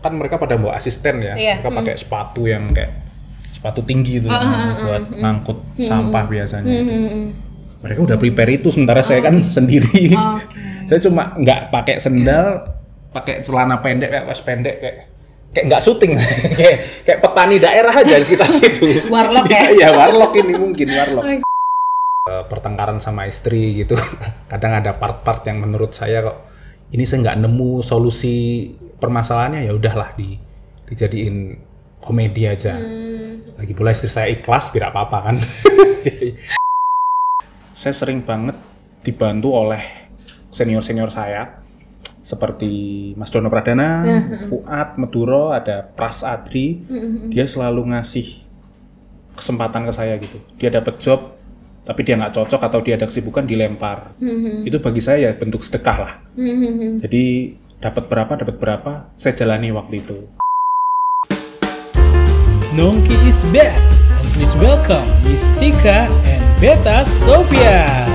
kan mereka pada bawa asisten ya, mereka pakai sepatu yang kayak sepatu tinggi itu buat ngangkut sampah biasanya. Mereka udah prepare itu, sementara saya kan sendiri. Saya cuma nggak pakai sendal, pakai celana pendek kayak kaos pendek kayak nggak syuting, kayak petani daerah aja di sekitar situ. Warlock ya? Iya, warlock ini mungkin warlock. Pertengkaran sama istri gitu, kadang ada part-part yang menurut saya kok ini saya nggak nemu solusi permasalahannya, ya udahlah dijadiin komedi aja. Lagi pula istri saya ikhlas, tidak apa-apa kan. Saya sering banget dibantu oleh senior-senior saya seperti Mas Dono Pradana, Fuad Meduro, ada Pras Adri. Dia selalu ngasih kesempatan ke saya gitu. Dia dapat job tapi dia nggak cocok atau dia ada kesibukan, dilempar. Itu bagi saya ya bentuk sedekah lah. Jadi dapat berapa, saya jalani waktu itu. Nongki is back, and please welcome Miss Tika and Beta Sofia.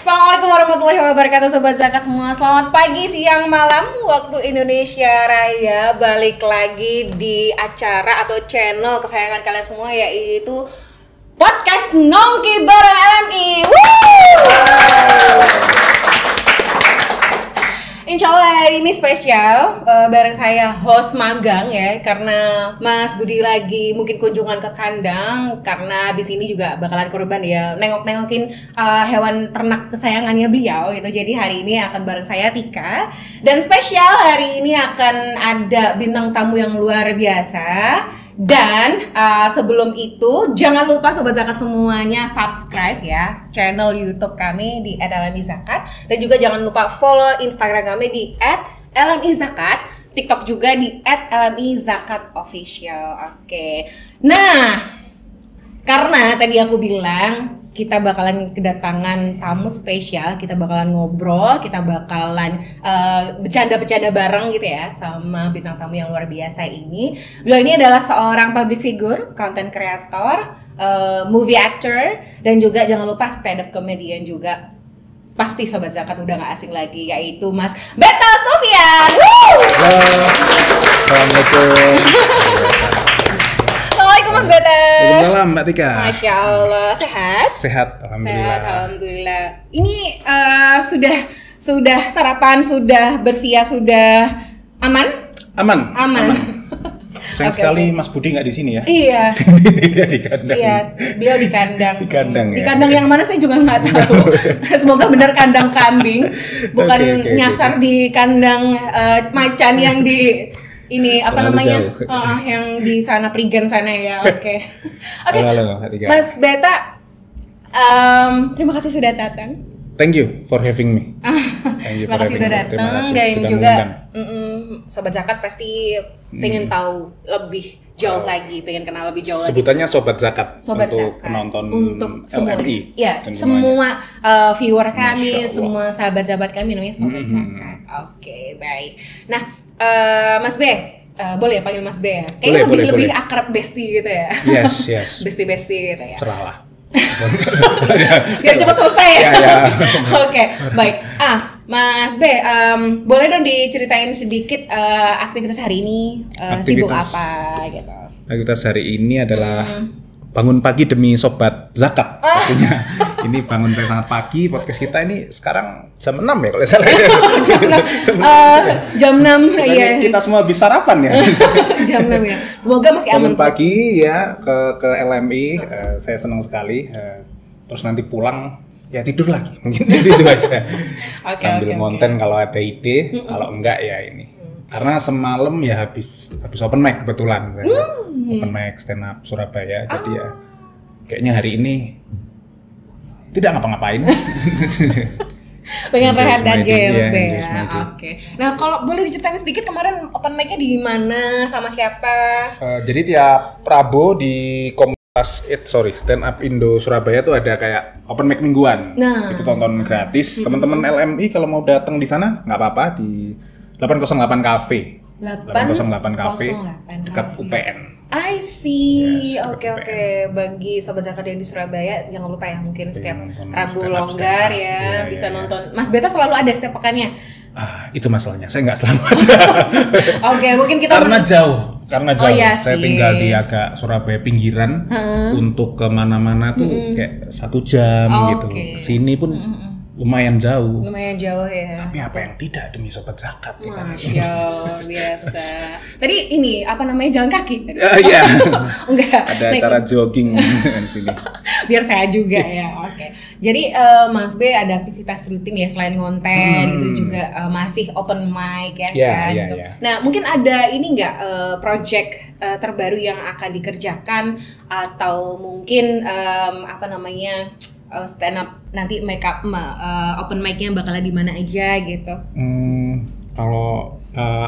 Assalamualaikum warahmatullahi wabarakatuh Sobat Zakat semua. Selamat pagi, siang, malam waktu Indonesia Raya. Balik lagi di acara atau channel kesayangan kalian semua, yaitu Podcast Nongki bareng LMI. Insya Allah hari ini spesial, bareng saya host magang ya, karena Mas Budi lagi mungkin kunjungan ke kandang, karena abis ini juga bakalan korban ya, nengok-nengokin hewan ternak kesayangannya beliau gitu. Jadi hari ini akan bareng saya Tika, dan spesial hari ini akan ada bintang tamu yang luar biasa. Dan sebelum itu jangan lupa Sobat Zakat semuanya subscribe ya channel YouTube kami di @lmizakat, dan juga jangan lupa follow Instagram kami di @lmizakat, TikTok juga di @lmizakatofficial. Oke. Nah, karena tadi aku bilang kita bakalan kedatangan tamu spesial, kita bakalan ngobrol, kita bakalan bercanda-bercanda bareng gitu ya sama bintang tamu yang luar biasa ini. Beliau ini adalah seorang public figure, content creator, movie actor, dan juga jangan lupa stand up comedian juga. Pasti Sobat Zakat udah gak asing lagi, yaitu Mas Beta Sofia. Assalamualaikum. Assalamualaikum Mas Beta. Waalaikumsalam Mbak Tika. Masya Allah, sehat? Sehat, alhamdulillah. Sehat, alhamdulillah. Ini sudah sarapan, sudah bersiap, sudah aman? Aman. Sayang sekali Mas Budi nggak di sini ya. Iya. Dia di kandang. Iya, beliau di kandang. Di kandang ya. Di kandang yang mana saya juga nggak tahu. Semoga benar kandang kambing, bukan nyasar di kandang macan yang di ini apa terlalu namanya? jauh. Yang di sana Prigen sana ya. Oke. Halo, Mas Beta, terima kasih sudah datang. Thank you for having me. Terima kasih udah datang, dan juga Sobat Zakat pasti pengen tahu lebih jauh lagi, pengen kenal lebih jauh lagi. Sebutannya Sobat Zakat Sobat untuk Zakat. penonton untuk LMI. Ya, semua viewer kami, semua sahabat-sahabat kami namanya Sobat Zakat. Oke, baik. Nah, Mas B, boleh ya panggil Mas B ya? Kayaknya lebih akrab bestie gitu ya. Yes. Bestie gitu ya. Serahlah. Biar cepat selesai ya. Ya. Oke, baik. Mas B, boleh dong diceritain sedikit aktivitas hari ini, sibuk apa gitu? Aktivitas hari ini adalah bangun pagi demi Sobat Zakat. Pastinya ini bangun saya sangat pagi. Podcast kita ini sekarang jam 6 ya kalau salah. Jam 6 ya. Kita semua bisa sarapan ya. Jam 6 ya. Semoga masih aman. Bangun pagi ya ke LMI, saya senang sekali. Terus nanti pulang ya tidur lagi. Mungkin itu aja. Sambil ngonten kalau ada ide, kalau enggak ya ini. Karena semalam ya habis open mic kebetulan. Open mic stand up Surabaya. Jadi ya kayaknya hari ini tidak ngapa-ngapain. Pengen rehat aja ya Mas B ya. Oke. Nah, kalau boleh diceritain sedikit kemarin open mic-nya di mana, sama siapa? Jadi tiap Rabu di Stand Up Indo Surabaya tuh ada kayak open mic mingguan. Nah, itu tonton gratis. Teman-teman LMI kalau mau datang di sana nggak apa-apa, di 808 Cafe. 808 Cafe dekat UPN. I see. Yes, Oke. Bagi sobat Jakarta yang di Surabaya, jangan lupa ya mungkin setiap nonton Rabu stand up, longgar stand up. ya Iya, bisa iya. nonton. Mas Beta selalu ada setiap pekannya. Itu masalahnya, saya nggak selalu ada. Oke, mungkin kita Karena jauh. iya Saya sih. tinggal di agak Surabaya pinggiran. Untuk kemana-mana tuh kayak 1 jam gitu. Oke. Sini pun lumayan jauh. lumayan jauh ya. Tapi apa yang tidak demi sobat zakat ya kan? Masya Allah, biasa. Tadi ini apa namanya jalan kaki? Iya. Enggak. Ada naik- acara jogging di sini. Biar saya juga ya. Oke. Jadi Mas B ada aktivitas rutin ya selain konten gitu juga masih open mic ya Iya, kan. iya, gitu. iya. Nah mungkin ada ini nggak project terbaru yang akan dikerjakan atau mungkin apa namanya stand up nanti makeup open mic-nya bakalan di mana aja gitu. Kalau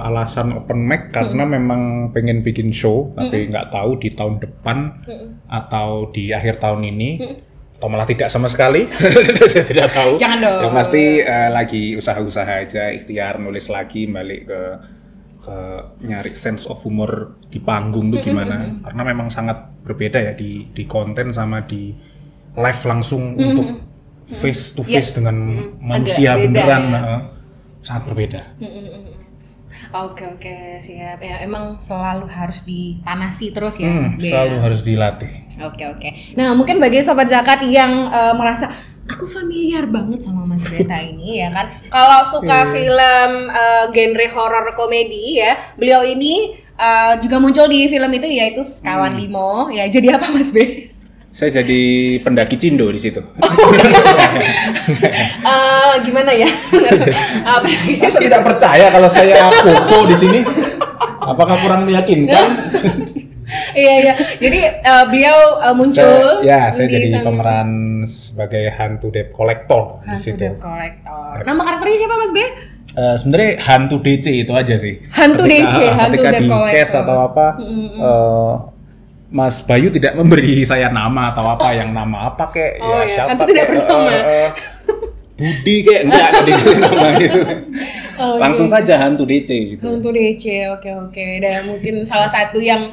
alasan open mic karena memang pengen bikin show, tapi nggak tahu di tahun depan atau di akhir tahun ini, atau malah tidak sama sekali. Saya tidak tahu. Jangan dong. Yang pasti lagi usaha-usaha aja, ikhtiar nulis lagi, balik ke nyari sense of humor di panggung tuh gimana. Karena memang sangat berbeda ya di konten sama di live langsung untuk face to face dengan manusia agak beda beneran. ya. Sangat berbeda. Oke, siap. Ya emang selalu harus dipanasi terus ya Mas B. Selalu harus dilatih. Oke. Nah mungkin bagi sobat zakat yang merasa aku familiar banget sama Mas Beta ini ya kan. Kalau suka film genre horor komedi ya, beliau ini juga muncul di film itu yaitu Sekawan Limo. Ya jadi apa Mas B? Saya jadi pendaki Cindo di situ. Gimana ya? Saya tidak percaya kalau saya koko di sini. Apakah kurang meyakinkan? Iya. Jadi beliau muncul. Saya di jadi sana. pemeran sebagai hantu debt collector di Hantu situ. debt collector. Nama karakternya siapa Mas B? Sebenarnya hantu DC itu aja sih. Hantu DC, hantu ketika debt di collector. case atau apa, Mas Bayu tidak memberi saya nama atau apa yang nama apa kek, Oh, ya iya. siapa Hantu tidak kek, bernama. Budi kek enggak dikasih nama gitu. Oh, Langsung saja hantu DC gitu. Hantu DC, oke. Dan mungkin salah satu yang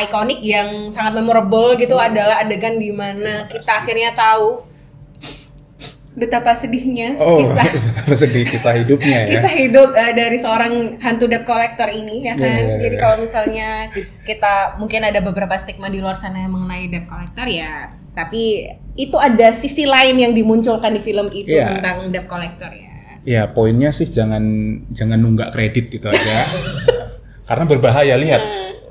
ikonik yang sangat memorable gitu adalah adegan di mana kita akhirnya tahu betapa sedihnya kisah hidupnya ya. kisah hidup dari seorang hantu debt collector ini ya kan. Iya. Jadi kalau misalnya kita mungkin ada beberapa stigma di luar sana yang mengenai debt collector ya, tapi itu ada sisi lain yang dimunculkan di film itu tentang debt collector ya. Ya, poinnya sih jangan nunggak kredit itu aja. Karena berbahaya, lihat.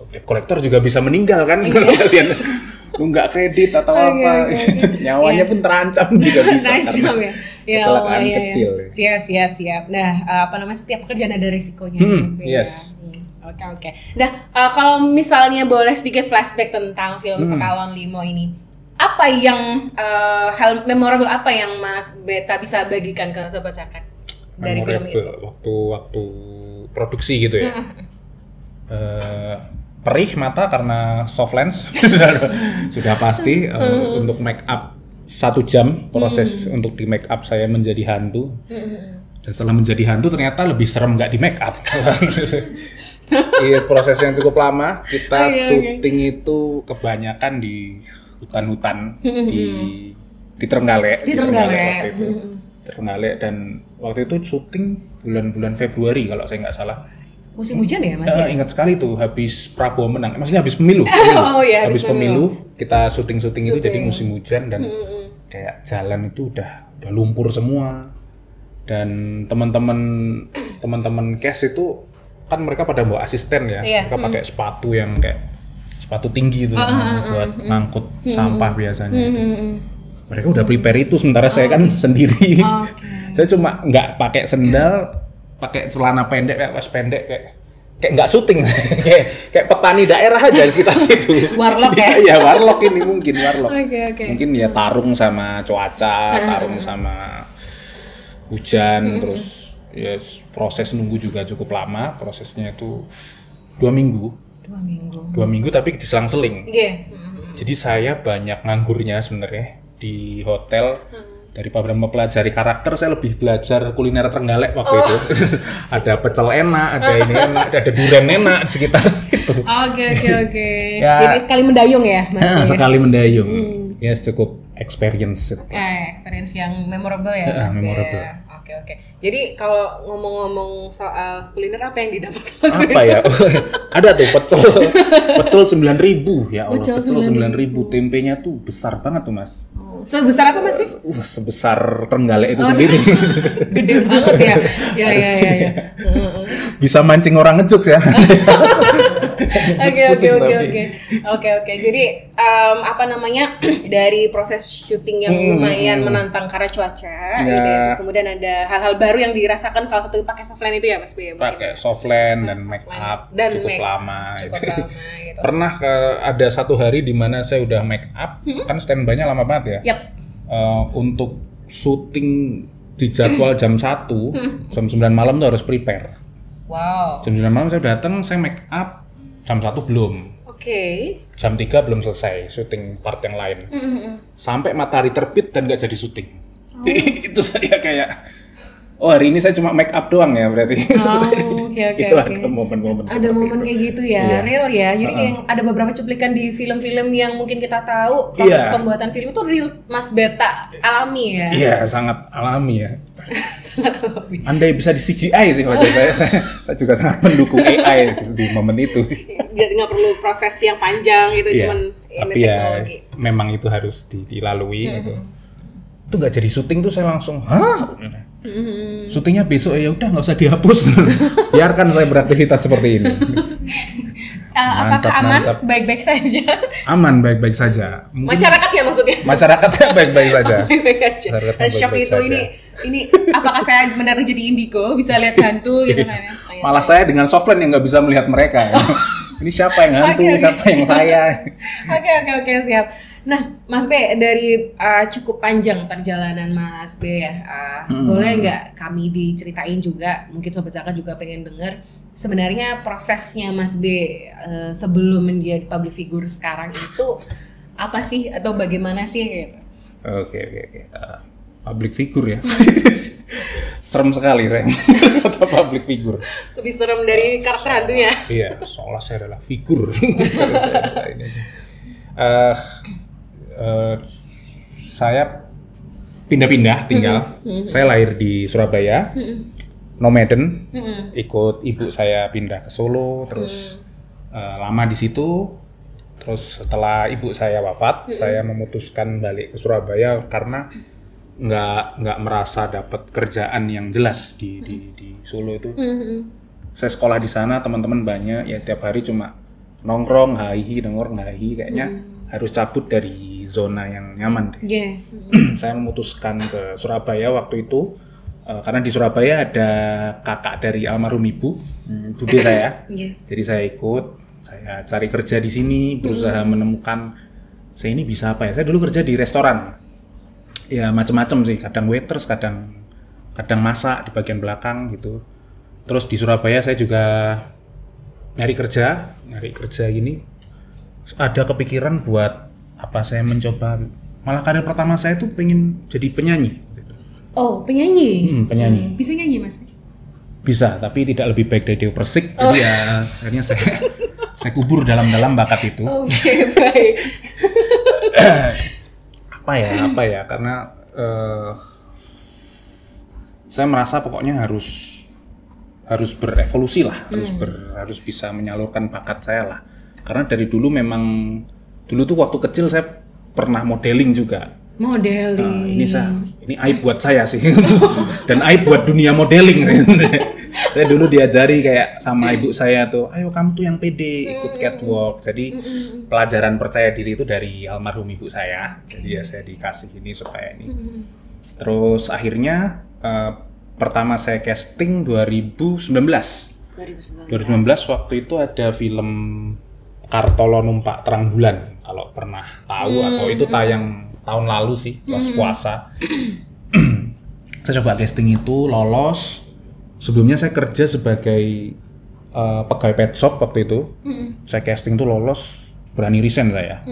Debt collector juga bisa meninggal kan kalau kalian nunggak kredit atau apa. Nyawanya pun terancam juga bisa. Terancam ya. Ya kecelakaan Allah, kecil. Siap. Nah, apa namanya setiap pekerjaan ada risikonya. Yes. Oke. Nah, kalau misalnya boleh sedikit flashback tentang film Sekawan Limo ini, apa yang hal memorable apa yang Mas Beta bisa bagikan ke sobat zakat dari film itu? Waktu produksi gitu ya. Perih mata karena soft lens sudah pasti. Untuk make up 1 jam proses untuk di make up saya menjadi hantu. Dan setelah menjadi hantu ternyata lebih serem nggak di make up. Iya, prosesnya cukup lama. Kita syuting itu kebanyakan di hutan-hutan di Trenggalek. Di Trenggalek. Waktu itu. Trenggalek, dan waktu itu syuting bulan-bulan Februari kalau saya nggak salah. Musim hujan ya Mas? Ingat sekali tuh habis Prabowo menang, maksudnya habis pemilu. Oh iya, habis pemilu kita syuting itu jadi musim hujan dan kayak jalan itu udah lumpur semua. Dan teman-teman cast itu kan mereka pada bawa asisten ya. Mereka pakai sepatu yang kayak sepatu tinggi itu buat ngangkut sampah biasanya. Mereka udah prepare itu, sementara saya kan sendiri. Saya cuma nggak pakai sendal, pakai celana pendek, kayak kaos pendek, kayak nggak syuting. kayak petani daerah aja di sekitar situ. Warlock ya? Iya, warlock ini mungkin warlock. Oke. Mungkin ya tarung sama cuaca, tarung sama hujan, terus ya proses nunggu juga cukup lama. Prosesnya itu 2 minggu. 2 minggu tapi diselang-seling. Jadi saya banyak nganggurnya sebenarnya di hotel. daripada mempelajari karakter, saya lebih belajar kuliner Trenggalek waktu itu. Ada pecel enak, ada ini enak, ada durian enak di sekitar situ. Oke. Ya, jadi sekali mendayung ya, Mas? Sekali mendayung. Ya, cukup experience. Experience yang memorable ya, Mas? Memorable. Oke. Jadi kalau ngomong-ngomong soal kuliner, apa yang didapat? Apa ya? Ada tuh pecel 9.000 ya Allah. Pecel 9.000, tempenya tuh besar banget tuh, Mas. Sebesar apa, Mas? Sebesar Trenggalek itu sendiri. Gede banget ya. Ya. Bisa mancing orang ngejuk ya. Oke. Jadi apa namanya, dari proses syuting yang lumayan menantang karena cuaca, terus kemudian ada hal-hal baru yang dirasakan, salah satu pakai softline itu ya, Mas B? Pakai softline dan make up cukup lama gitu. Pernah ada satu hari di mana saya udah make up, kan standby-nya lama banget ya. Untuk syuting di jadwal jam 1, jam 9 malam tuh harus prepare. Wow. Jam 9 malam saya datang, saya make up, jam 1 belum. Jam 3 belum selesai syuting part yang lain. Sampai matahari terbit dan nggak jadi syuting. Itu saya kayak, hari ini saya cuma make up doang ya berarti. Itu ada momen-momen. Ada momen kayak gitu ya, real ya. Jadi kayak ada beberapa cuplikan di film-film yang mungkin kita tahu proses pembuatan film itu real, Mas Beta alami ya. Iya, sangat alami ya. Andai bisa di CGI sih wajah saya juga sangat mendukung AI di momen itu. Jadi nggak perlu proses yang panjang gitu, cuman tapi teknologi. Ya memang itu harus dilalui gitu. Itu nggak jadi syuting tuh saya langsung, syutingnya besok ya udah nggak usah dihapus, biarkan saya beraktivitas seperti ini. Apakah aman? Baik-baik saja? Aman, baik-baik saja. Masyarakat ya maksudnya? Masyarakatnya baik-baik saja. Baik-baik aja. Shock itu ini apakah saya benar jadi indigo, bisa lihat hantu gitu kan ya? Malah saya dengan softline yang nggak bisa melihat mereka. Ini siapa yang hantu, siapa yang saya? Oke, siap. Nah, Mas B, dari cukup panjang perjalanan Mas B ya, boleh nggak kami diceritain juga, mungkin Sobat Zaka juga pengen dengar, sebenarnya prosesnya Mas B sebelum menjadi public figure sekarang itu apa sih, atau bagaimana sih gitu? Oke. Public figure ya. Serem sekali saya kata public figure. Lebih serem dari karakter hantunya. Iya, seolah saya adalah figur. Saya pindah-pindah tinggal. Saya lahir di Surabaya, nomaden. Ikut ibu saya pindah ke Solo, terus lama di situ. Terus setelah ibu saya wafat, saya memutuskan balik ke Surabaya karena nggak merasa dapat kerjaan yang jelas di Solo itu. Saya sekolah di sana, teman-teman banyak, ya tiap hari cuma nongkrong, kayaknya harus cabut dari zona yang nyaman deh. Saya memutuskan ke Surabaya waktu itu karena di Surabaya ada kakak dari almarhum ibu, bude saya. Jadi saya ikut, saya cari kerja di sini, berusaha menemukan saya ini bisa apa ya. Saya dulu kerja di restoran. Ya macam-macam sih, kadang waiters, kadang masak di bagian belakang gitu. Terus di Surabaya saya juga nyari kerja gini. Ada kepikiran buat apa, saya mencoba, malah karir pertama saya tuh pengen jadi penyanyi. Oh, penyanyi? Penyanyi. Bisa nyanyi, Mas? Bisa, tapi tidak lebih baik dari Dewi Persik. Jadi ya akhirnya saya kubur dalam bakat itu. Oke, baik. Apa ya, karena saya merasa pokoknya harus berevolusi lah, harus bisa menyalurkan bakat saya lah. Karena dari dulu tuh waktu kecil saya pernah modeling juga. Ini aib buat saya sih, dan aib buat dunia modeling. Saya dulu diajari kayak sama ibu saya tuh, ayo kamu tuh yang pede, ikut catwalk. Jadi pelajaran percaya diri itu dari almarhum ibu saya. Jadi ya saya dikasih ini supaya ini. Terus akhirnya pertama saya casting 2019 waktu itu ada film Kartolo Numpak Terang Bulan, kalau pernah tahu, atau itu tayang tahun lalu sih, pas puasa. Saya coba casting itu, lolos. Sebelumnya saya kerja sebagai pegawai pet shop waktu itu. Saya casting tuh lolos, berani resign saya.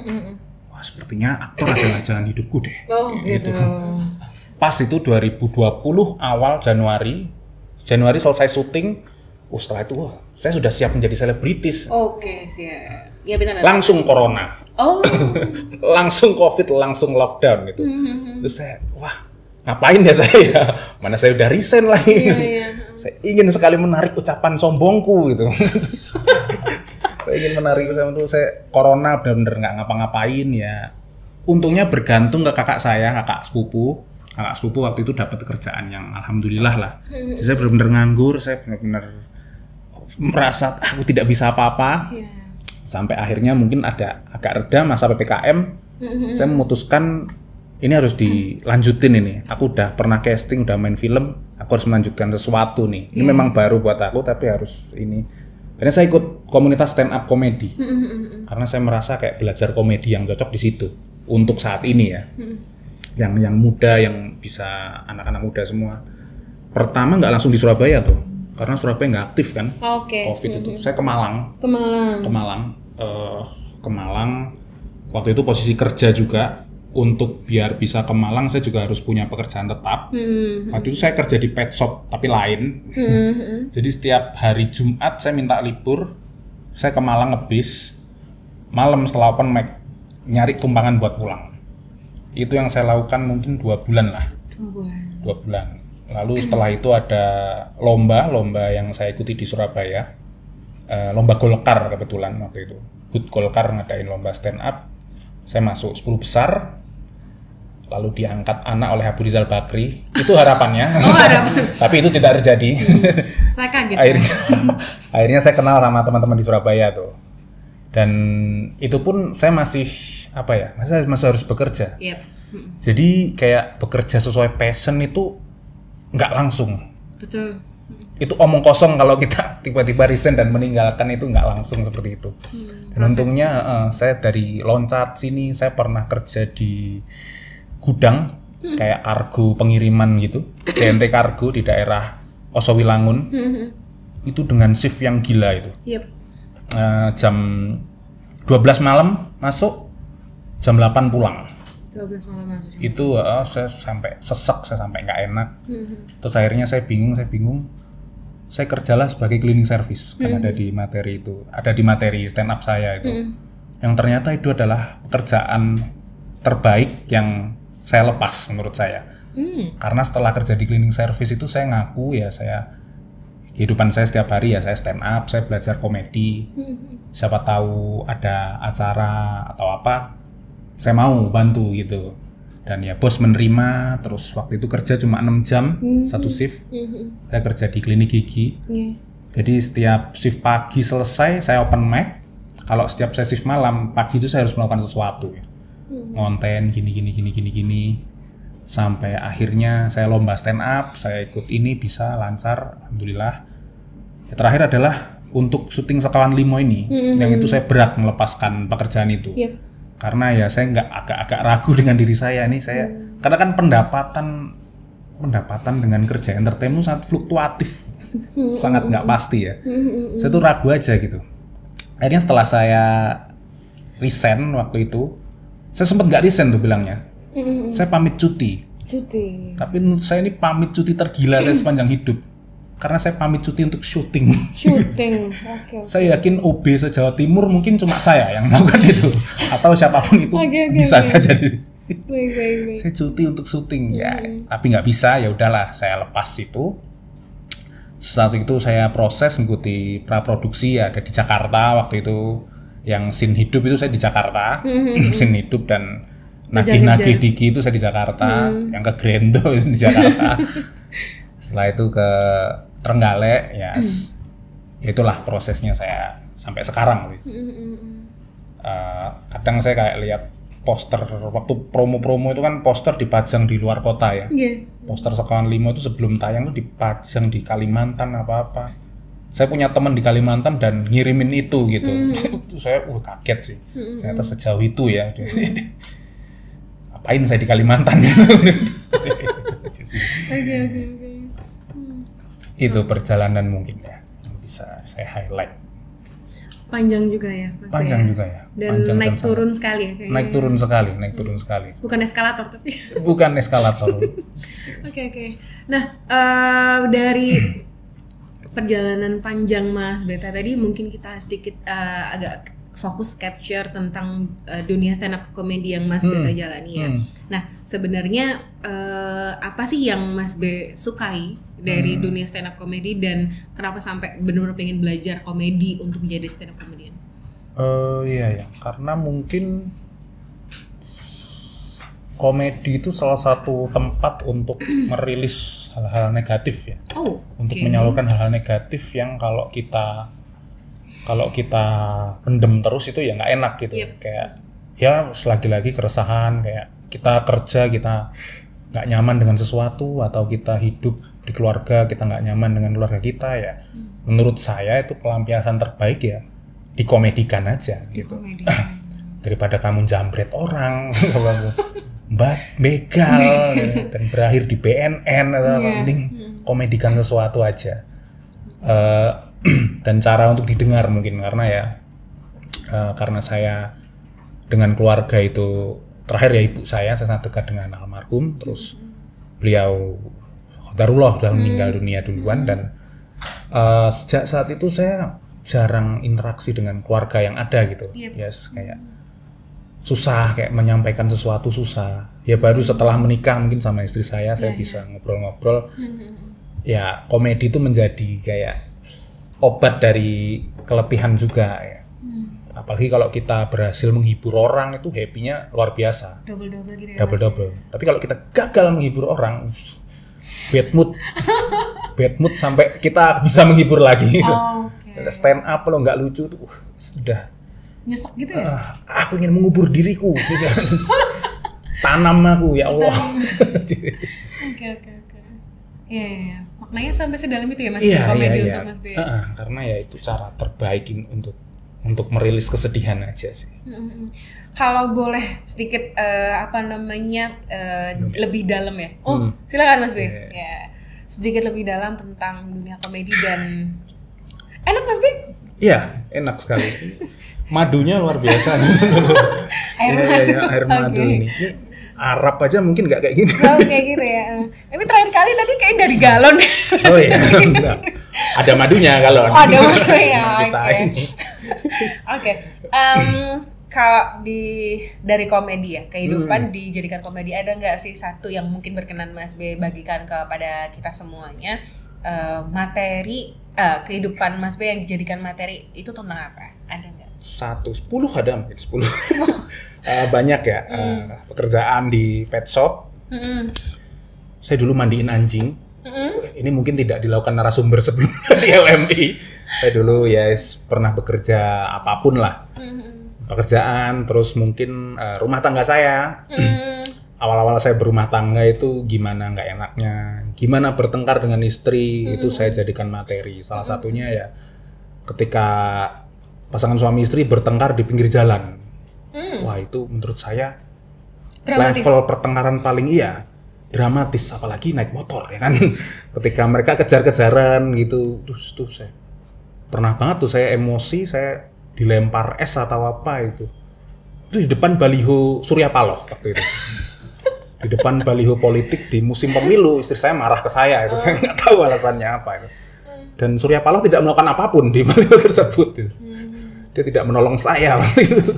Wah, sepertinya aktor adalah jalan hidupku deh. Oh gitu. pas itu 2020 awal Januari selesai syuting. Setelah itu saya sudah siap menjadi selebritis. Oke, siap. Ya benar. Langsung corona. Oh. Langsung COVID, langsung lockdown gitu. Terus saya, ngapain ya saya? Mana saya udah resign lagi. Iya. Saya ingin sekali menarik ucapan sombongku gitu. Saya ingin menarik ucapan itu. Saya corona benar-benar nggak ngapa-ngapain ya. Untungnya bergantung ke kakak sepupu. Kakak sepupu waktu itu dapat kerjaan yang alhamdulillah lah. Jadi saya benar-benar nganggur, saya benar-benar merasa aku tidak bisa apa-apa. Sampai akhirnya mungkin ada agak reda masa PPKM. Saya memutuskan ini harus dilanjutin ini. Aku udah pernah casting, udah main film, aku harus melanjutkan sesuatu nih. Ini memang baru buat aku tapi harus ini. Akhirnya saya ikut komunitas stand up comedy. Karena saya merasa kayak belajar komedi yang cocok di situ untuk saat ini ya. Yang muda, yang bisa anak-anak muda semua. Pertama nggak langsung di Surabaya tuh, karena Surabaya nggak aktif kan. COVID itu. Saya ke Malang. Waktu itu posisi kerja juga. Untuk biar bisa ke Malang saya juga harus punya pekerjaan tetap. Waktu itu saya kerja di pet shop tapi lain. Jadi setiap hari Jumat saya minta libur. Saya ke Malang ngebis. Malam setelah open mic nyari tumpangan buat pulang. Itu yang saya lakukan mungkin 2 bulan lah. 2 bulan. Lalu setelah itu ada lomba yang saya ikuti di Surabaya. Lomba Golkar kebetulan waktu itu. Hut Golkar ngadain lomba stand up. Saya masuk 10 besar. Lalu diangkat anak oleh Abu Rizal Bakri. Itu harapannya. Tapi itu tidak terjadi. Saya kaget. Akhirnya saya kenal sama teman-teman di Surabaya tuh. Dan itu pun saya masih masih harus bekerja. Jadi kayak bekerja sesuai passion itu nggak langsung. Betul. Itu omong kosong kalau kita tiba-tiba resign dan meninggalkan, itu nggak langsung seperti itu. Dan untungnya saya dari loncat sini, saya pernah kerja di gudang kayak kargo pengiriman gitu, CNT Kargo di daerah Osowilangun. Itu dengan shift yang gila itu. Jam 12 malam masuk, jam 8 pulang. 12 malam masuk. Itu saya sampai sesek, saya sampai nggak enak. Terus akhirnya saya bingung. Saya kerjalah sebagai cleaning service kan ada di materi itu, ada di materi stand up saya itu. Yang ternyata itu adalah pekerjaan terbaik yang saya lepas menurut saya. Karena setelah kerja di cleaning service itu saya ngaku ya, kehidupan saya setiap hari ya saya stand up, saya belajar komedi. Siapa tahu ada acara atau apa, saya mau bantu gitu. Dan ya bos menerima, terus waktu itu kerja cuma 6 jam, satu shift. Saya kerja di klinik gigi. Jadi setiap shift pagi selesai, saya open mic. Kalau setiap saya shift malam, pagi itu saya harus melakukan sesuatu. Ngonten, gini. Sampai akhirnya saya lomba stand up, saya ikut ini, bisa lancar, alhamdulillah. Ya, terakhir adalah untuk syuting Sekawan Limo ini, yang itu saya berat melepaskan pekerjaan itu. Karena ya saya agak ragu dengan diri saya nih, karena kan pendapatan dengan kerja entertainment sangat fluktuatif, sangat nggak pasti ya. Saya tuh ragu aja gitu. Akhirnya setelah saya resign waktu itu, saya sempat nggak resign tuh bilangnya, saya pamit cuti. Tapi menurut saya ini pamit cuti tergila saya sepanjang hidup. Karena saya pamit cuti untuk syuting. Okay. Saya yakin OB se-Jawa Timur mungkin cuma saya yang melakukan itu, atau siapapun itu bisa saja. Baik. Saya cuti untuk syuting ya, tapi nggak bisa, ya udahlah saya lepas itu. Saat itu saya proses mengikuti praproduksi ya, ada di Jakarta waktu itu. Yang scene hidup itu saya di Jakarta, scene hidup dan nagih-nagih Diki itu saya di Jakarta, yang ke Grendo itu di Jakarta. Setelah itu ke Trenggalek ya, itulah prosesnya saya sampai sekarang. Kadang saya kayak lihat poster waktu promo-promo itu kan poster dipajang di luar kota ya. Poster Sekawan Limo itu sebelum tayang itu dipajang di Kalimantan apa-apa. Saya punya teman di Kalimantan dan ngirimin itu gitu. Saya kaget sih. Ternyata sejauh itu ya. Apain saya di Kalimantan? Oke. Itu perjalanan mungkin ya bisa saya highlight. Panjang juga ya, Mas. Panjang juga ya. Dan panjang naik turun sekali ya kayaknya. Naik turun sekali. Bukan eskalator tapi. Bukan eskalator. Oke. Nah, dari perjalanan panjang Mas Beta tadi mungkin kita sedikit agak fokus capture tentang dunia stand up comedy yang Mas Beta jalani ya. Nah, sebenarnya apa sih yang Mas B sukai dari dunia stand up comedy dan kenapa sampai benar-benar pengen belajar komedi untuk menjadi stand up comedian? Iya, karena mungkin komedi itu salah satu tempat untuk merilis hal-hal negatif ya. Untuk menyalurkan hal-hal negatif yang kalau kita pendem terus itu ya nggak enak gitu. Kayak ya lagi-lagi keresahan, kayak kita kerja kita nggak nyaman dengan sesuatu, atau kita hidup di keluarga kita nggak nyaman dengan keluarga kita ya. Menurut saya itu pelampiasan terbaik ya dikomedikan aja gitu. Daripada kamu jambret orang, begal dan berakhir di BNN atau mending komedikan sesuatu aja. Dan cara untuk didengar mungkin karena karena saya dengan keluarga itu terakhir ya ibu saya sangat dekat dengan almarhum, terus beliau qadarullah sudah meninggal dunia duluan, dan sejak saat itu saya jarang interaksi dengan keluarga yang ada gitu. Kayak susah, kayak menyampaikan sesuatu susah. Ya baru setelah menikah mungkin sama istri saya bisa ngobrol-ngobrol. Ya komedi itu menjadi kayak obat dari keletihan juga ya. Apalagi kalau kita berhasil menghibur orang itu happy-nya luar biasa. Double-double gitu ya. Double-double. Tapi kalau kita gagal menghibur orang, bad mood sampai kita bisa menghibur lagi. Stand up kalau nggak lucu tuh sudah nyesek gitu ya. Aku ingin mengubur diriku. Tanam aku ya Allah. Oke. Iya. Maknanya sampai sedalam itu ya Mas komedi untuk Mas B. Karena ya itu cara terbaik untuk merilis kesedihan aja sih. Kalau boleh sedikit lebih dalam ya. Silakan Mas B. Ya. Sedikit lebih dalam tentang dunia komedi dan enak Mas B? Iya, enak sekali. Madunya luar biasa. Air madu ini. Arab aja mungkin nggak kayak gini. Kayak gitu ya. Tapi terakhir kali tadi kayak dari galon. Oh iya, enggak. Ada madunya galon. Ada madunya. Oke. Kalau dari komedi ya, kehidupan dijadikan komedi, ada nggak sih satu yang mungkin berkenan Mas B bagikan kepada kita semuanya? Materi kehidupan Mas B yang dijadikan materi itu tentang apa? Ada nggak? 10 ada mungkin 10. Banyak ya. Pekerjaan di pet shop. Saya dulu mandiin anjing. Ini mungkin tidak dilakukan narasumber sebelumnya di LMI. Saya dulu pernah bekerja apapun lah. Pekerjaan, terus mungkin rumah tangga saya. Awal-awal saya berumah tangga itu gimana nggak enaknya, gimana bertengkar dengan istri, itu saya jadikan materi. Salah satunya ya ketika pasangan suami istri bertengkar di pinggir jalan. Wah itu menurut saya dramatis. Level pertengkaran paling dramatis, apalagi naik motor ya kan. Ketika mereka kejar-kejaran gitu, tuh saya pernah banget tuh saya emosi, saya dilempar es atau apa itu di depan baliho Surya Paloh waktu itu. Di depan baliho politik di musim pemilu, istri saya marah ke saya itu. Saya nggak tahu alasannya apa itu. Dan Surya Paloh tidak melakukan apapun di baliho tersebut. Dia tidak menolong saya waktu itu.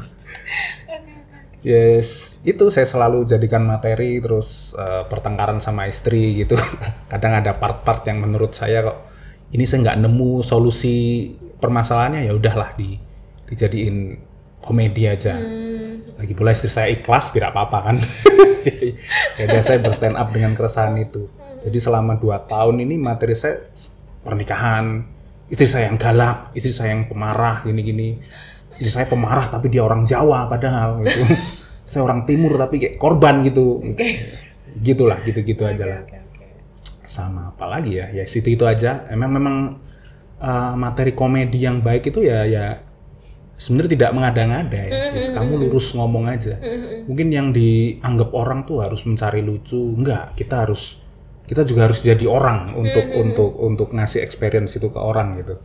Itu saya selalu jadikan materi, terus pertengkaran sama istri gitu. Kadang ada part-part yang menurut saya kok ini saya nggak nemu solusi permasalahannya, ya udahlah dijadiin komedi aja. Lagi pula istri saya ikhlas, tidak apa-apa kan. Jadi saya berstand up dengan keresahan itu. Jadi selama 2 tahun ini materi saya pernikahan, istri saya yang galak, istri saya yang pemarah, gini-gini. Istri saya pemarah tapi dia orang Jawa padahal gitu. Saya orang Timur tapi kayak korban gitu. Gitulah, gitu-gitu aja lah. Sama apa lagi ya? Ya itu aja. Memang materi komedi yang baik itu ya sebenarnya tidak mengada-ngada ya. Kamu lurus ngomong aja. Mungkin yang dianggap orang tuh harus mencari lucu, enggak. Kita juga harus jadi orang untuk ngasih experience itu ke orang gitu.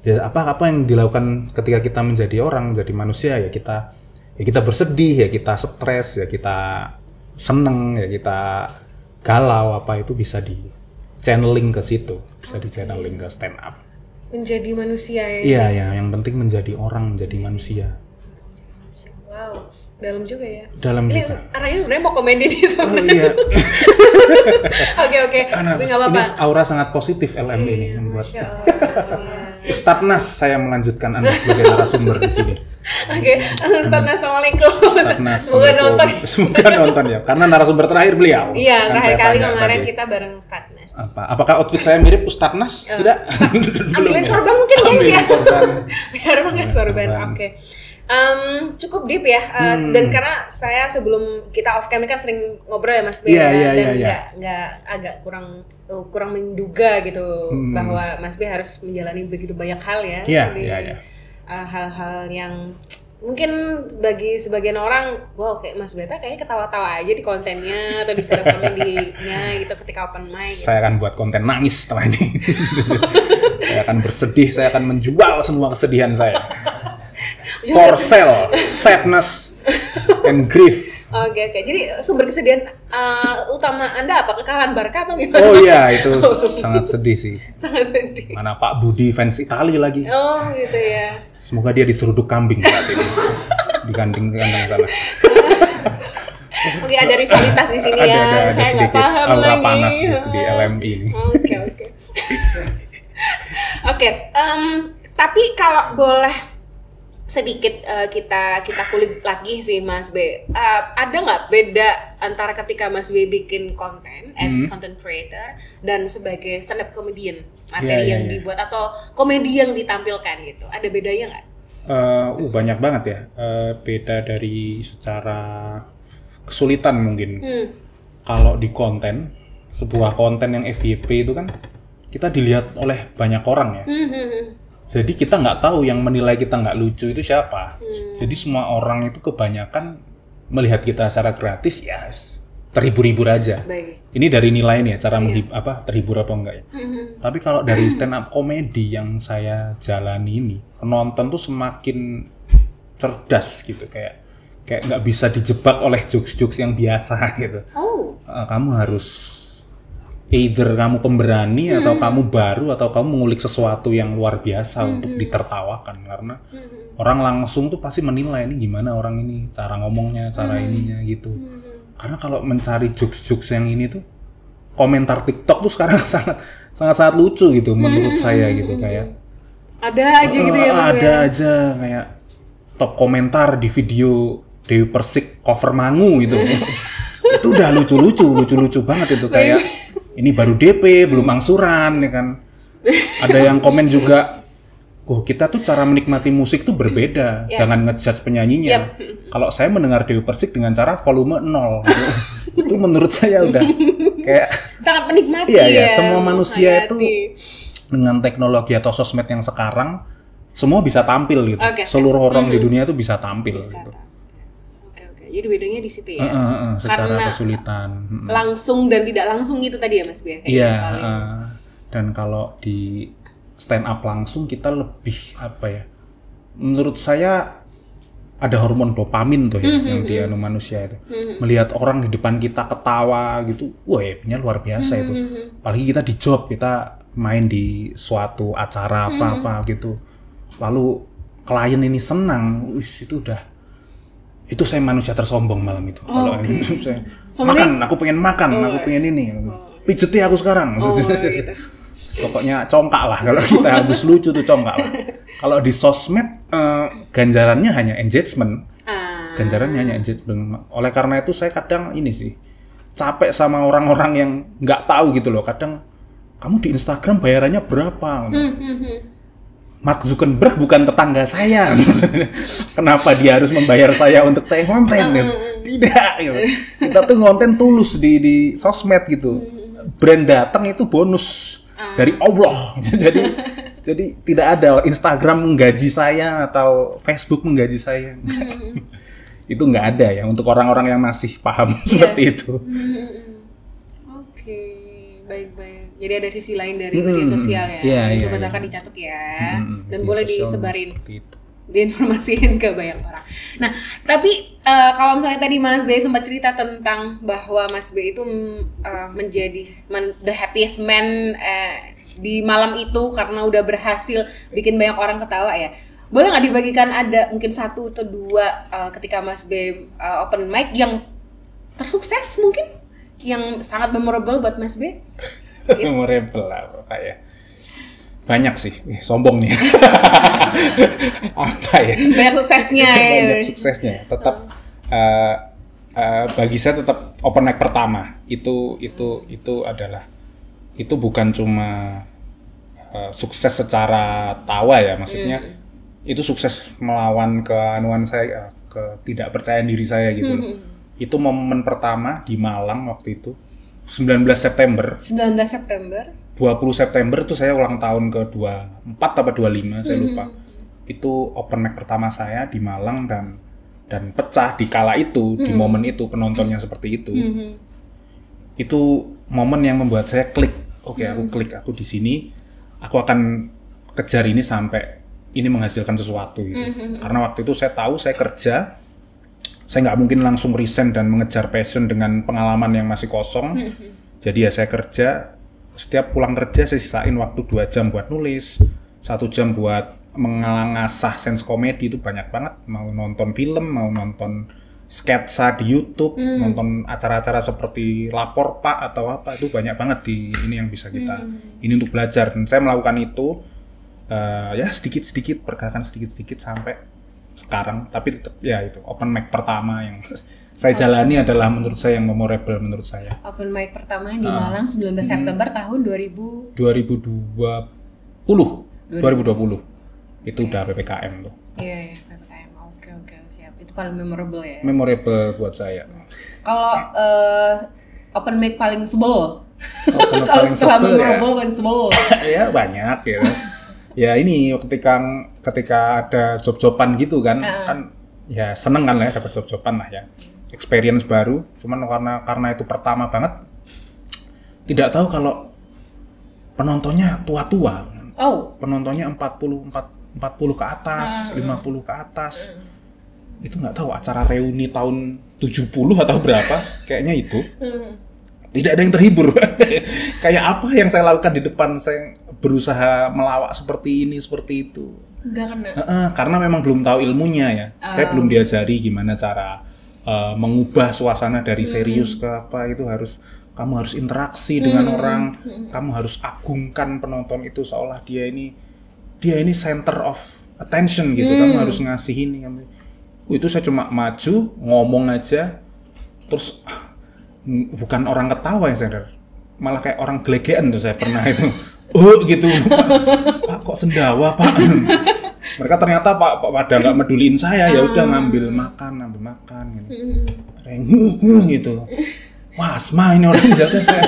Ya apa yang dilakukan ketika kita menjadi orang, menjadi manusia, ya kita bersedih, ya kita stres, ya kita seneng, ya kita galau, apa itu bisa di channeling ke situ, bisa di channeling ke stand up. Menjadi manusia ya. Iya, ya, yang penting menjadi orang, menjadi manusia. Wow, dalam juga ya. Dalam ini juga. Arahnya sebenarnya mau komedi di sana. Oh iya. Oke. Tapi nggak apa-apa. Ini aura sangat positif LM ini membuat. Ustadz Nas, saya melanjutkan Anda sebagai narasumber di sini. Oke, Ustadz Nas, assalamualaikum. Ustadz Nas, semoga nonton. Semoga nonton ya, karena narasumber terakhir beliau. Iya, terakhir kali kemarin kita bareng Ustadz Nas. Apakah outfit saya mirip Ustadz Nas? Tidak. Ambilin sorban mungkin guys ya. Sorban. Biar pakai sorban. Oke. Cukup deep ya, dan karena saya sebelum kita off cam ini kan sering ngobrol ya Mas B, dan nggak agak kurang menduga gitu bahwa Mas B harus menjalani begitu banyak hal ya, hal-hal yang mungkin bagi sebagian orang, wow kayak Mas Beta kayaknya ketawa-tawa aja di kontennya atau di stand up comedy-nya gitu ketika open mic. Gitu. Saya akan buat konten nangis setelah ini. Saya akan bersedih, saya akan menjual semua kesedihan saya. For sale, sadness, and grief. Oke. Jadi sumber kesedihan utama Anda apa? Kekalahan Barca atau gimana? Oh iya, itu sangat sedih sih. Sangat sedih. Mana Pak Budi fans Itali lagi. Oh gitu ya. Semoga dia diseruduk kambing saat ini. Di kandang sana. Oke, ada rivalitas di sini ya. Saya nggak paham aura lagi. Panas di LMI ini. Oke. Tapi kalau boleh sedikit kita kulik lagi sih Mas B. Ada nggak beda antara ketika Mas B bikin konten as content creator dan sebagai stand up comedian, materi yang dibuat atau komedi yang ditampilkan gitu? Ada bedanya nggak? Banyak banget ya. Beda dari secara kesulitan mungkin. Kalau di konten, sebuah konten yang FYP itu kan kita dilihat oleh banyak orang ya. Jadi kita nggak tahu yang menilai kita nggak lucu itu siapa. Jadi semua orang itu kebanyakan melihat kita secara gratis ya terhibur-hibur aja. Baik. Ini dari nilai nih ya, cara terhibur apa enggak ya. Tapi kalau dari stand up comedy yang saya jalani ini, penonton tuh semakin cerdas gitu, kayak nggak bisa dijebak oleh jokes-jokes yang biasa gitu. Kamu harus either kamu pemberani atau kamu baru atau kamu mengulik sesuatu yang luar biasa untuk ditertawakan, karena orang langsung tuh pasti menilai ini gimana orang ini, cara ngomongnya, cara ininya gitu. Karena kalau mencari jokes-jokes yang ini tuh, komentar TikTok tuh sekarang sangat lucu gitu menurut saya gitu, kayak ada aja gitu ya Mas. Ada aja kayak top komentar di video Dewi Persik cover Mangu gitu. Itu udah lucu banget itu, kayak ini baru DP, belum angsuran ya kan. Ada yang komen juga, kita tuh cara menikmati musik tuh berbeda, jangan ngejudge penyanyinya. Kalau saya mendengar Dewi Persik dengan cara volume 0 gitu. Itu menurut saya udah kayak sangat menikmati ya. Semua manusia itu dengan teknologi atau sosmed yang sekarang semua bisa tampil gitu. Seluruh orang di dunia tuh bisa tampil gitu. Jadi bedanya di situ ya. Secara karena kesulitan. Langsung dan tidak langsung gitu tadi ya Mas B. Iya. Dan kalau di stand up langsung kita lebih menurut saya ada hormon dopamin tuh ya yang di manusia itu. Melihat orang di depan kita ketawa gitu, wah luar biasa itu. Apalagi kita di job, kita main di suatu acara apa-apa gitu. Lalu klien ini senang, itu saya manusia tersombong malam itu. Kalau saya makan, aku pengen makan, aku pengen ini. Pijeti aku sekarang. Gitu. Pokoknya congkak lah, kalau kita habis lucu tuh congkak lah. Kalau di sosmed ganjarannya hanya engagement. Oleh karena itu saya kadang ini sih capek sama orang-orang yang nggak tahu gitu loh. Kadang kamu di Instagram bayarannya berapa? Mark Zuckerberg bukan tetangga saya. Kenapa dia harus membayar saya untuk saya ngonten? Tidak. Gitu. Kita tuh ngonten tulus di sosmed gitu. Brand datang itu bonus dari Allah. Jadi tidak ada Instagram menggaji saya atau Facebook menggaji saya. Itu nggak ada ya untuk orang-orang yang masih paham seperti itu. Oke, baik. Jadi ada sisi lain dari media sosial ya. Iya, Sobat Zaka dicatat ya. Dan boleh disebarin, itu. diinformasiin ke banyak orang. Nah, tapi kalau misalnya tadi Mas B sempat cerita tentang bahwa Mas B itu menjadi the happiest man di malam itu karena udah berhasil bikin banyak orang ketawa ya. Boleh nggak dibagikan ada mungkin 1 atau 2 ketika Mas B open mic yang tersukses mungkin, yang sangat memorable buat Mas B? Memorable lah kayak banyak sih, sombong nih. Apa ya? Banyak suksesnya ya. Banyak suksesnya. Tetap bagi saya tetap open mic pertama itu adalah, itu bukan cuma sukses secara tawa ya, maksudnya itu sukses melawan keanuan saya, ketidakpercayaan diri saya gitu loh. Itu momen pertama di Malang waktu itu 19 September. 20 September itu saya ulang tahun ke 24 atau 25, saya lupa. Itu open mic pertama saya di Malang dan pecah di kala itu, di momen itu penontonnya seperti itu. Itu momen yang membuat saya klik. Oke, aku di sini, aku akan kejar ini sampai ini menghasilkan sesuatu gitu. Karena waktu itu saya tahu saya kerja, saya nggak mungkin langsung resign dan mengejar passion dengan pengalaman yang masih kosong. Jadi ya saya kerja, setiap pulang kerja saya sisain waktu 2 jam buat nulis, 1 jam buat mengasah sense komedi, itu banyak banget. Mau nonton film, mau nonton sketsa di YouTube, nonton acara-acara seperti Lapor Pak atau apa, itu banyak banget di ini yang bisa kita ini untuk belajar. Dan saya melakukan itu ya sedikit-sedikit, pergerakan sedikit-sedikit sampai sekarang. Tapi tetap ya itu open mic pertama yang saya jalani adalah menurut saya yang memorable menurut saya. Open mic pertama di Malang 19 September tahun 2020. Itu udah PPKM tuh. Iya, PPKM. Oke, siap. Itu paling memorable ya. Memorable buat saya. Kalau open mic paling sebel. Kalau setelah memorable paling sebel. Ya banyak ya. Ya ini ketika ada job-joban gitu kan ya seneng kan ya dapat job-joban lah ya, experience baru. Cuman karena itu pertama banget, tidak tahu kalau penontonnya tua-tua. Penontonnya 40 ke atas, 50 ke atas. Itu nggak tahu acara reuni tahun 70 atau berapa, kayaknya itu. Tidak ada yang terhibur. Kayak apa yang saya lakukan di depan, saya berusaha melawak seperti ini, seperti itu. Nggak kena. Karena memang belum tahu ilmunya ya. Saya belum diajari gimana cara mengubah suasana dari serius ke apa. Itu kamu harus interaksi dengan orang, kamu harus agungkan penonton itu seolah dia ini center of attention gitu. Kamu harus ngasih ini. Itu saya cuma maju, ngomong aja, terus bukan orang ketawa yang sadar, malah kayak orang gelegean tuh saya pernah itu. Gitu. Pak kok sendawa Pak. Mereka ternyata pada nggak meduliin saya, ya udah ngambil makan gitu. Ada yang gitu. Wah, asma ini orang jaga saya.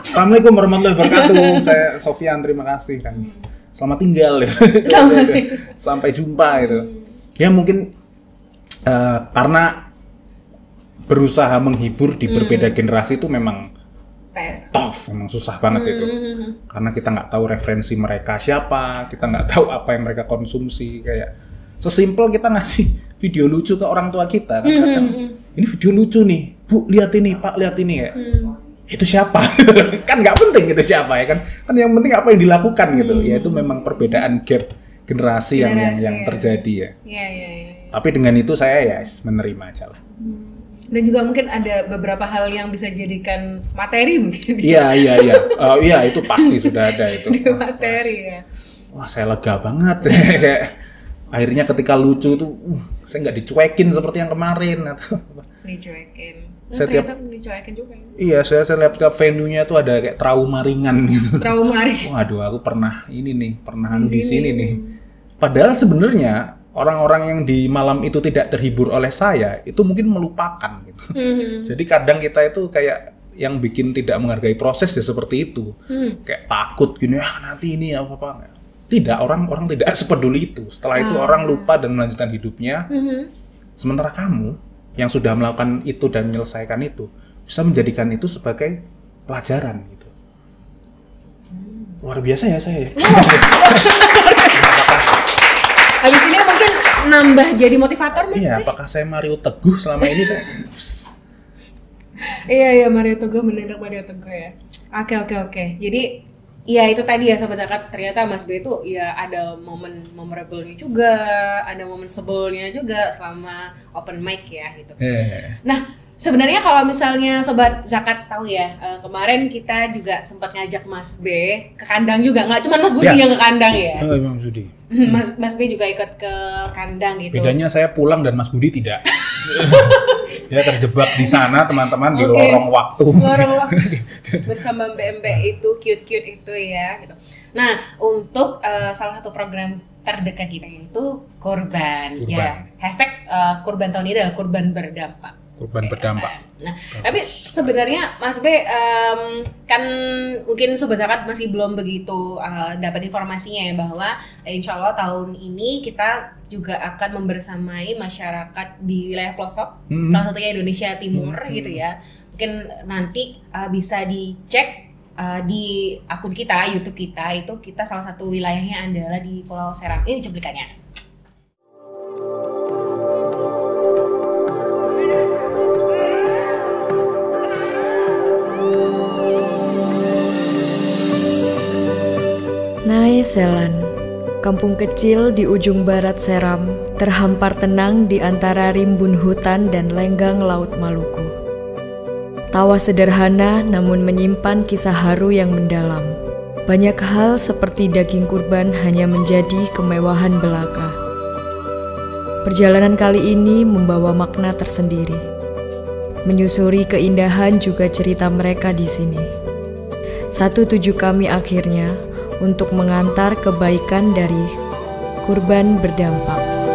Assalamualaikum warahmatullahi wabarakatuh. Saya Sofyan, terima kasih dan selamat tinggal. Sampai jumpa gitu. Ya mungkin karena berusaha menghibur di berbeda generasi itu memang tough, memang susah banget itu. Karena kita nggak tahu referensi mereka siapa, kita nggak tahu apa yang mereka konsumsi. Kayak sesimpel kita ngasih video lucu ke orang tua kita kan kadang, ini video lucu nih, Bu lihat ini, Pak lihat ini ya. Itu siapa? Kan nggak penting itu siapa ya kan yang penting apa yang dilakukan gitu. Ya itu memang perbedaan gap generasi yang terjadi ya. Tapi dengan itu saya ya menerima aja lah. Dan juga mungkin ada beberapa hal yang bisa jadikan materi mungkin. Iya, itu pasti sudah ada itu. Materi ya. Wah, saya lega banget. Akhirnya ketika lucu itu, saya nggak dicuekin seperti yang kemarin atau dicuekin. Dicuekin juga. Iya, saya lihat tiap venue-nya itu ada kayak trauma ringan gitu. Trauma ringan. Waduh, aku pernah di sini nih. Padahal sebenarnya orang-orang yang di malam itu tidak terhibur oleh saya itu mungkin melupakan gitu. Jadi kadang kita itu kayak yang bikin tidak menghargai proses ya seperti itu. Kayak takut gini, nanti ini apa. Tidak, orang tidak sepeduli itu. Setelah itu orang lupa dan melanjutkan hidupnya. Sementara kamu yang sudah melakukan itu dan menyelesaikan itu bisa menjadikan itu sebagai pelajaran gitu. Luar biasa ya saya. Habis ini mungkin nambah jadi motivator Mas. Iya, apakah saya Mario Teguh selama ini saya? Iya Mario Teguh, mendadak Mario Teguh ya. Oke. Jadi ya itu tadi ya Sobat Zakat, ternyata Mas B itu ya ada momen memorable-nya juga, ada momen sebelnya juga selama open mic ya gitu. Nah, sebenarnya kalau misalnya Sobat Zakat tahu ya, kemarin kita juga sempat ngajak Mas B ke kandang juga, nggak cuma Mas Budi yang ke kandang ya. Mas Budi. Mas B juga ikut ke kandang gitu. Bedanya saya pulang dan Mas Budi tidak. Dia terjebak di sana teman-teman, di lorong waktu. Bersama mbak-mbak itu cute-cute itu ya gitu. Nah, untuk salah satu program terdekat kita itu kurban. Ya. Hashtag kurban tahun ini adalah kurban berdampak. Kurban berdampak. Nah, tapi sebenarnya Mas B kan mungkin Sobat Zakat masih belum begitu dapat informasinya ya, bahwa insya Allah tahun ini kita juga akan membersamai masyarakat di wilayah pelosok, salah satunya Indonesia Timur gitu ya. Mungkin nanti bisa dicek di akun kita, YouTube kita, itu kita salah satu wilayahnya adalah di Pulau Seram. Ini cuplikannya. Nae Selan, kampung kecil di ujung barat Seram, terhampar tenang di antara rimbun hutan dan lenggang laut Maluku. Tawa sederhana namun menyimpan kisah haru yang mendalam. Banyak hal seperti daging kurban hanya menjadi kemewahan belaka. Perjalanan kali ini membawa makna tersendiri. Menyusuri keindahan juga cerita mereka di sini. Satu tuju kami akhirnya untuk mengantar kebaikan dari kurban berdampak.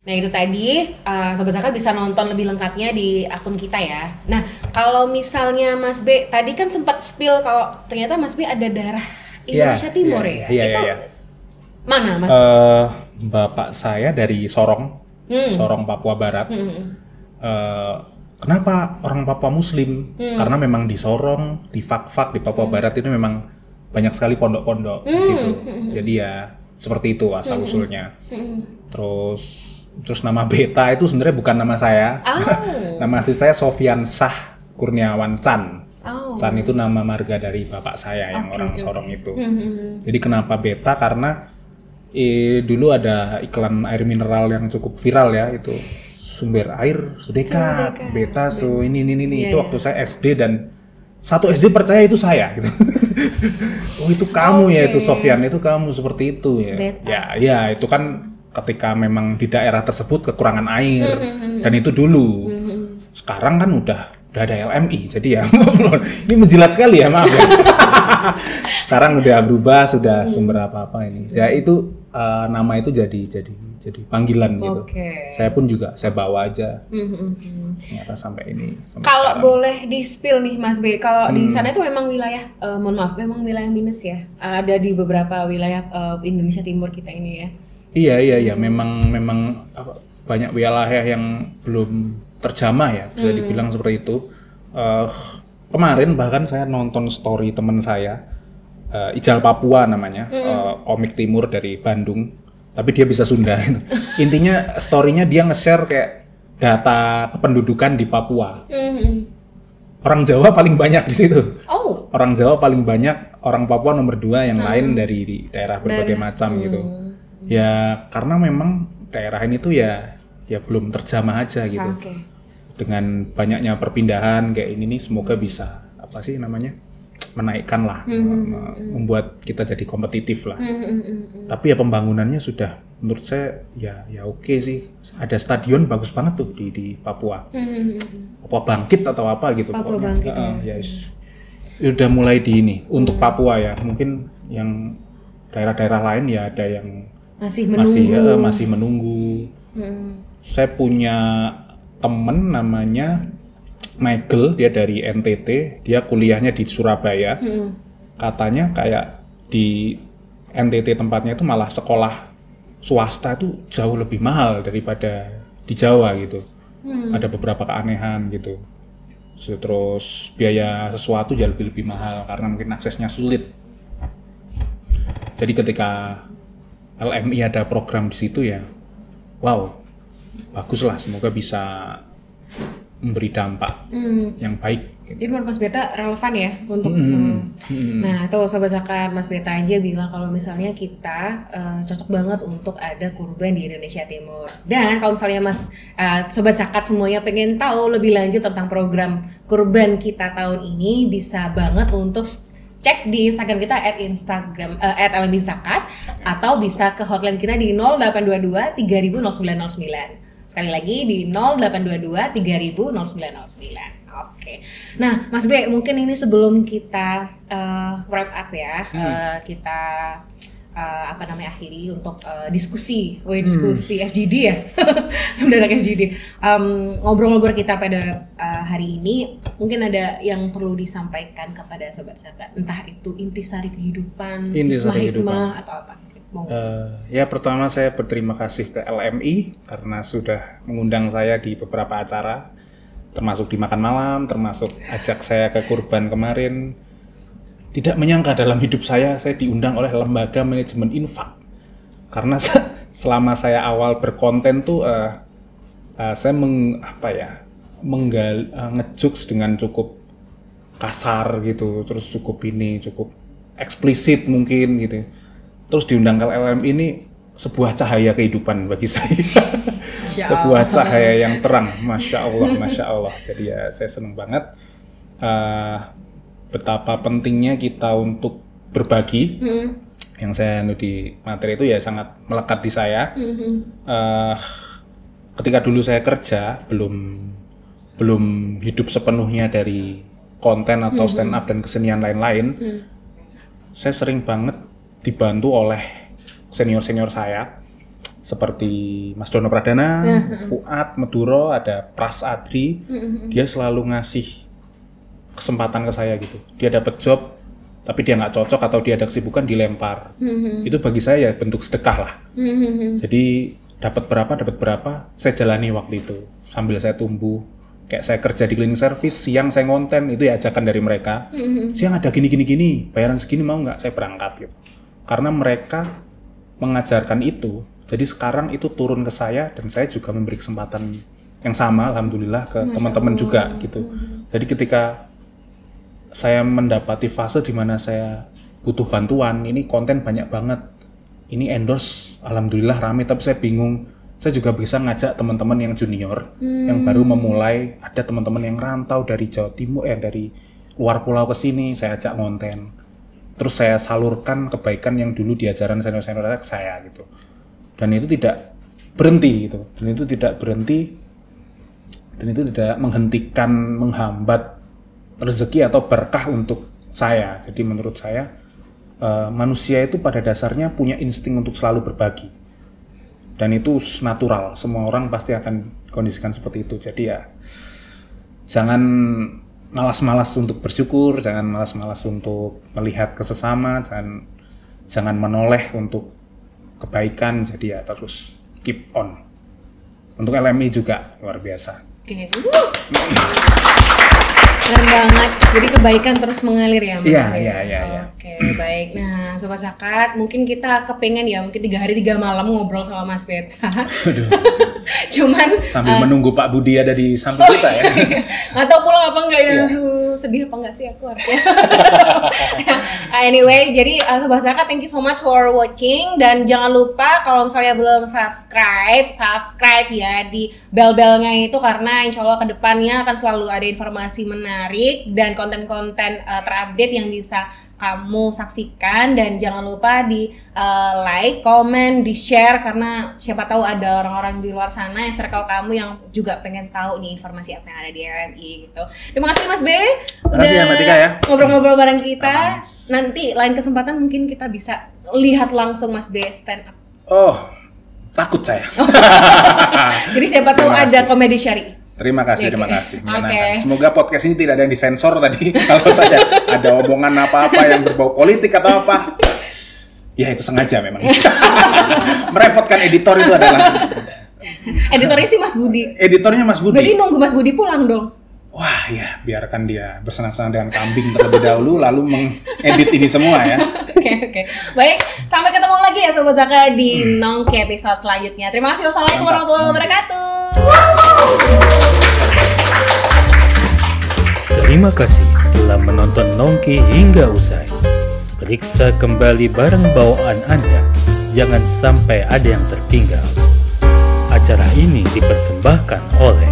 Nah itu tadi Sobat Zakat bisa nonton lebih lengkapnya di akun kita ya. Nah kalau misalnya Mas B tadi kan sempat spill kalau ternyata Mas B ada darah Indonesia Timur ya. Itu mana Mas? Bapak saya dari Sorong, Sorong Papua Barat. Kenapa orang Papua Muslim? Karena memang di Sorong, di Fak-Fak, di Papua Barat itu memang banyak sekali pondok-pondok di situ. Jadi ya seperti itu asal usulnya. Terus nama Beta itu sebenarnya bukan nama saya. Nama asli saya Sofyan Shah Kurniawan Chan. Chan itu nama marga dari bapak saya yang orang Sorong itu. Jadi kenapa Beta? Karena dulu ada iklan air mineral yang cukup viral ya, itu sumber air sedekat, Beta ini itu waktu saya SD, dan satu SD percaya itu saya gitu. Oh itu kamu ya, itu Sofyan, itu kamu seperti itu ya. Ya itu kan ketika memang di daerah tersebut kekurangan air, dan itu dulu. Sekarang kan udah ada LMI, jadi ya ini menjilat sekali ya, maaf ya. Sekarang udah berubah, sudah sumber apa-apa ini. Ya itu nama itu jadi panggilan gitu. Saya pun juga saya bawa aja. Ternyata sampai ini. Kalau boleh di-spill nih Mas B, kalau di sana itu memang wilayah, mohon maaf, memang wilayah minus ya. Ada di beberapa wilayah Indonesia Timur kita ini ya. Iya, memang banyak wilayah yang belum terjamah ya, bisa dibilang seperti itu. Kemarin bahkan saya nonton story teman saya, Ijal Papua namanya, komik timur dari Bandung, tapi dia bisa Sunda. Intinya story-nya dia nge-share kayak data kependudukan di Papua. Orang Jawa paling banyak di situ. Orang Jawa paling banyak, orang Papua nomor 2, yang lain dari daerah berbagai macam gitu. Ya karena memang daerah ini tuh ya belum terjamah aja gitu. Dengan banyaknya perpindahan kayak ini nih, semoga bisa apa sih namanya, menaikkan lah, membuat kita jadi kompetitif lah. Tapi ya pembangunannya sudah menurut saya ya oke sih. Ada stadion bagus banget tuh di Papua. Papua Bangkit atau apa gitu. Papua Bangkit. Udah mulai di ini untuk Papua ya. Mungkin yang daerah-daerah lain ya ada yang masih menunggu. Saya punya temen namanya Michael, dia dari NTT, dia kuliahnya di Surabaya. Katanya kayak di NTT tempatnya itu malah sekolah swasta itu jauh lebih mahal daripada di Jawa gitu. Ada beberapa keanehan gitu. Terus biaya sesuatu jauh lebih mahal karena mungkin aksesnya sulit. Jadi ketika LMI ada program di situ ya, wow, baguslah, semoga bisa memberi dampak yang baik. Jadi menurut Mas Beta relevan ya untuk Nah tuh Sobat Zakat, Mas Beta aja bilang kalau misalnya kita cocok banget untuk ada kurban di Indonesia Timur. Dan kalau misalnya Mas Sobat Zakat semuanya pengen tahu lebih lanjut tentang program kurban kita tahun ini, bisa banget untuk cek di Instagram kita @LMI_Zakat atau bisa ke hotline kita di 0822 300909. Sekali lagi di 0822 300909. Oke. Nah, Mas Bre, mungkin ini sebelum kita wrap up ya, kita akhiri untuk diskusi FGD ya, mendadak FGD. Ngobrol-ngobrol kita pada hari ini, mungkin ada yang perlu disampaikan kepada Sobat Zakat, entah itu intisari kehidupan, hikmah atau apa. Ya pertama saya berterima kasih ke LMI karena sudah mengundang saya di beberapa acara, termasuk di makan malam, termasuk ajak saya ke kurban kemarin. Tidak menyangka dalam hidup saya diundang oleh lembaga manajemen infak. Karena selama saya awal berkonten tuh saya ngejokes dengan cukup kasar gitu, terus cukup eksplisit mungkin gitu. Terus diundang ke LM ini sebuah cahaya kehidupan bagi saya. Sebuah cahaya yang terang, Masya Allah. Jadi ya saya senang banget betapa pentingnya kita untuk berbagi. Yang saya di materi itu ya sangat melekat di saya. Ketika dulu saya kerja, belum hidup sepenuhnya dari konten atau stand up dan kesenian lain-lain. Saya sering banget dibantu oleh senior-senior saya seperti Mas Dono Pradana, Fuad, Meduro, ada Pras Adri. Dia selalu ngasih kesempatan ke saya gitu. Dia dapat job tapi dia nggak cocok atau dia ada kesibukan, dilempar. Itu bagi saya ya bentuk sedekah lah. Jadi dapat berapa saya jalani waktu itu sambil saya tumbuh. Kayak saya kerja di cleaning service, siang saya ngonten, itu ya ajakan dari mereka. Siang ada gini, bayaran segini mau nggak? Saya berangkat gitu. Karena mereka mengajarkan itu, jadi sekarang itu turun ke saya dan saya juga memberi kesempatan yang sama, alhamdulillah, ke teman-teman juga gitu. Jadi ketika saya mendapati fase di mana saya butuh bantuan, ini konten banyak banget, ini endorse, alhamdulillah rame, tapi saya bingung. Saya juga bisa ngajak teman-teman yang junior, yang baru memulai, ada teman-teman yang rantau dari Jawa Timur, dari luar pulau ke sini, saya ajak konten. Terus saya salurkan kebaikan yang dulu diajaran senior-senior saya gitu. Dan itu tidak berhenti gitu. Dan itu tidak menghentikan, menghambat rezeki atau berkah untuk saya. Jadi menurut saya manusia itu pada dasarnya punya insting untuk selalu berbagi. Dan itu natural, semua orang pasti akan kondisikan seperti itu. Jadi ya jangan malas-malas untuk bersyukur, jangan malas-malas untuk melihat ke sesama, jangan menoleh untuk kebaikan. Jadi ya terus keep on. Untuk LMI juga luar biasa. Oke. Keren banget. Jadi kebaikan terus mengalir ya, Mas? Iya. Oke, baik. Nah, Sobat Zakat, mungkin kita kepengen ya, mungkin 3 hari 3 malam ngobrol sama Mas Beta. Cuman sambil menunggu Pak Budi ada di samping kita ya. Nggak tahu pulang apa enggak ya. Aduh, sedih apa enggak sih aku artinya. Anyway, jadi Sobat Zaka, thank you so much for watching, dan jangan lupa kalau misalnya belum subscribe ya di bel-belnya itu, karena insya Allah kedepannya akan selalu ada informasi menarik dan konten-konten terupdate yang bisa kamu saksikan. Dan jangan lupa di like, comment, di share, karena siapa tahu ada orang-orang di luar sana yang circle kamu yang juga pengen tahu nih informasi apa yang ada di LMI gitu. Terima kasih Mas B udah Mbak Tika ya ngobrol-ngobrol bareng kita. Nanti lain kesempatan mungkin kita bisa lihat langsung Mas B stand up. Oh, takut saya. Jadi siapa tahu ada komedi syari. Terima kasih. Okay. Semoga podcast ini tidak ada yang disensor tadi. Kalau saya ada omongan apa-apa yang berbau politik atau apa, ya itu sengaja memang. Merepotkan editor itu adalah. Editornya sih Mas Budi. Editornya Mas Budi. Jadi nunggu Mas Budi pulang dong. Wah ya, biarkan dia bersenang-senang dengan kambing terlebih dahulu, lalu mengedit ini semua ya. Oke. Baik, sampai ketemu lagi ya Sobat Zaka di Nongki episode selanjutnya. Terima kasih. Wassalamualaikum warahmatullahi wabarakatuh. Terima kasih telah menonton Nongki hingga usai. Periksa kembali barang bawaan Anda, jangan sampai ada yang tertinggal. Acara ini dipersembahkan oleh